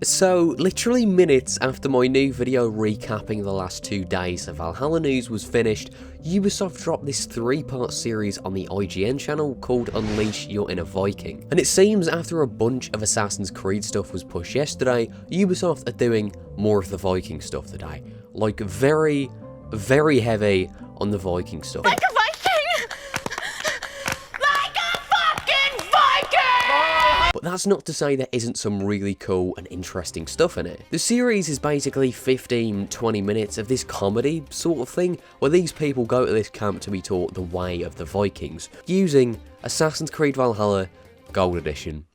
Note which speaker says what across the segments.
Speaker 1: So, literally minutes after my new video recapping the last 2 days of Valhalla news was finished, Ubisoft dropped this 3-part series on the IGN channel called Unleash Your Inner Viking. And it seems after a bunch of Assassin's Creed stuff was pushed yesterday, Ubisoft are doing more of the Viking stuff today. Like very, very heavy on the Viking stuff.
Speaker 2: Like a Viking! Like a fucking Viking!
Speaker 1: But that's not to say there isn't some really cool and interesting stuff in it. The series is basically 15-20 minutes of this comedy sort of thing, where these people go to this camp to be taught the way of the Vikings, using Assassin's Creed Valhalla Gold Edition.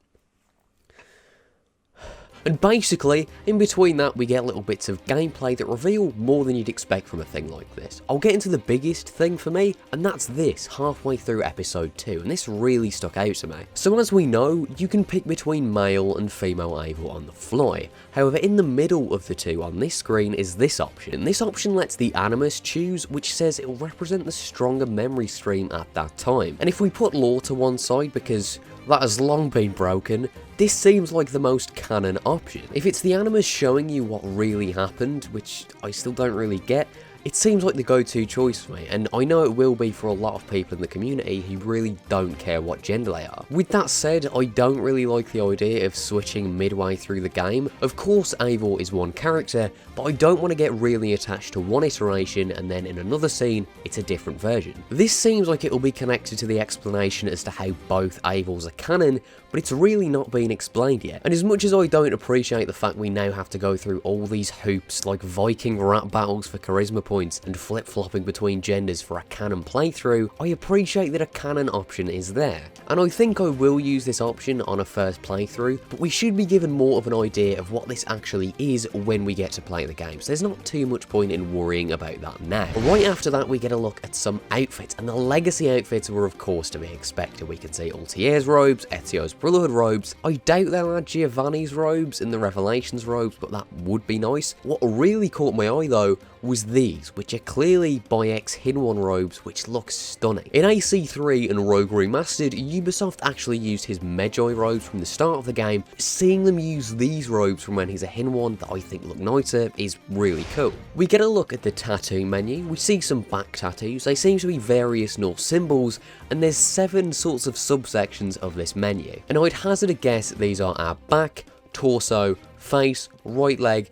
Speaker 1: And basically, in between that, we get little bits of gameplay that reveal more than you'd expect from a thing like this. I'll get into the biggest thing for me, and that's this, halfway through episode 2, and this really stuck out to me. So as we know, you can pick between male and female Eivor on the fly. However, in the middle of the two on this screen is this option. And this option lets the animus choose, which says it will represent the stronger memory stream at that time. And if we put lore to one side, because that has long been broken, this seems like the most canon option. If it's the animus showing you what really happened, which I still don't really get, it seems like the go-to choice for me, and I know it will be for a lot of people in the community who really don't care what gender they are. With that said, I don't really like the idea of switching midway through the game. Of course, Eivor is one character, but I don't want to get really attached to one iteration and then in another scene, it's a different version. This seems like it will be connected to the explanation as to how both Eivors are canon, but it's really not been explained yet. And as much as I don't appreciate the fact we now have to go through all these hoops like Viking rap battles for charisma points and flip-flopping between genders for a canon playthrough, I appreciate that a canon option is there. And I think I will use this option on a first playthrough, but we should be given more of an idea of what this actually is when we get to play the game, so there's not too much point in worrying about that now. But right after that, we get a look at some outfits, and the legacy outfits were of course to be expected. We can see Altier's robes, Ezio's Brotherhood robes. I doubt they'll add Giovanni's robes and the Revelations robes, but that would be nice. What really caught my eye though was these, which are clearly Bayek's Hinwan robes, which look stunning. In AC3 and Rogue Remastered, Ubisoft actually used his Medjay robes from the start of the game. Seeing them use these robes from when he's a Hinwan that I think look nicer is really cool. We get a look at the tattoo menu. We see some back tattoos. They seem to be various Norse symbols, and there's 7 sorts of subsections of this menu. And I'd hazard a guess that these are our back, torso, face, right leg,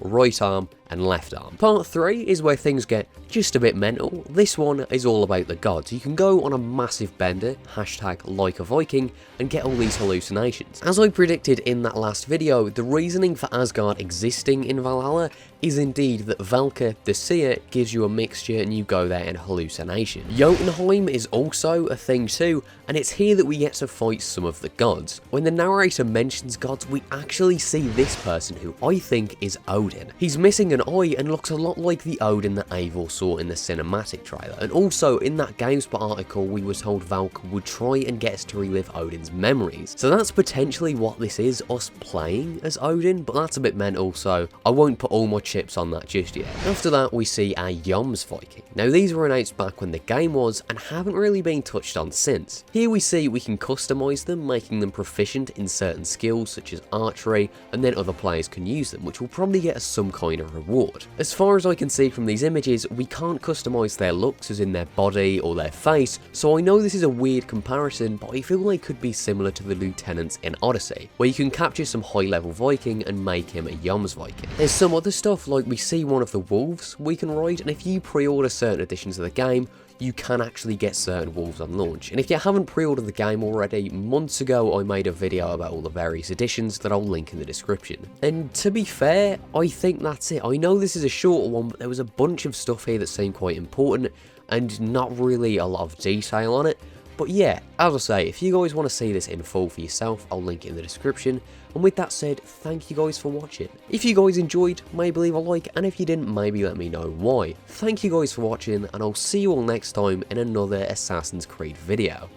Speaker 1: right arm, and left arm. Part 3 is where things get just a bit mental. This one is all about the gods. You can go on a massive bender, #LikeAViking, and get all these hallucinations. As I predicted in that last video, the reasoning for Asgard existing in Valhalla is indeed that Valka, the seer, gives you a mixture and you go there in hallucination. Jotunheim is also a thing too, and it's here that we get to fight some of the gods. When the narrator mentions gods, we actually see this person who I think is Odin. He's missing an eye and looks a lot like the Odin that Eivor saw in the cinematic trailer. And also in that GameSpot article, we were told Valka would try and get us to relive Odin's memories. So that's potentially what this is, us playing as Odin, but that's a bit mental, so I won't put all my chips on that just yet. After that, we see our Yoms Viking. Now these were announced back when the game was and haven't really been touched on since. Here we see we can customize them, making them proficient in certain skills such as archery, and then other players can use them, which will probably get us some kind of reward. As far as I can see from these images, we can't customize their looks as in their body or their face, so I know this is a weird comparison, but I feel they could be similar to the lieutenants in Odyssey, where you can capture some high level Viking and make him a Yoms Viking. There's some other stuff, like we see one of the wolves we can ride, and if you pre-order certain editions of the game, you can actually get certain wolves on launch. And if you haven't pre-ordered the game already, months ago I made a video about all the various editions that I'll link in the description. And to be fair, I think that's it. I know this is a shorter one, but there was a bunch of stuff here that seemed quite important and not really a lot of detail on it. But yeah, as I say, if you guys want to see this in full for yourself, I'll link it in the description. And with that said, thank you guys for watching. If you guys enjoyed, maybe leave a like, and if you didn't, maybe let me know why. Thank you guys for watching, and I'll see you all next time in another Assassin's Creed video.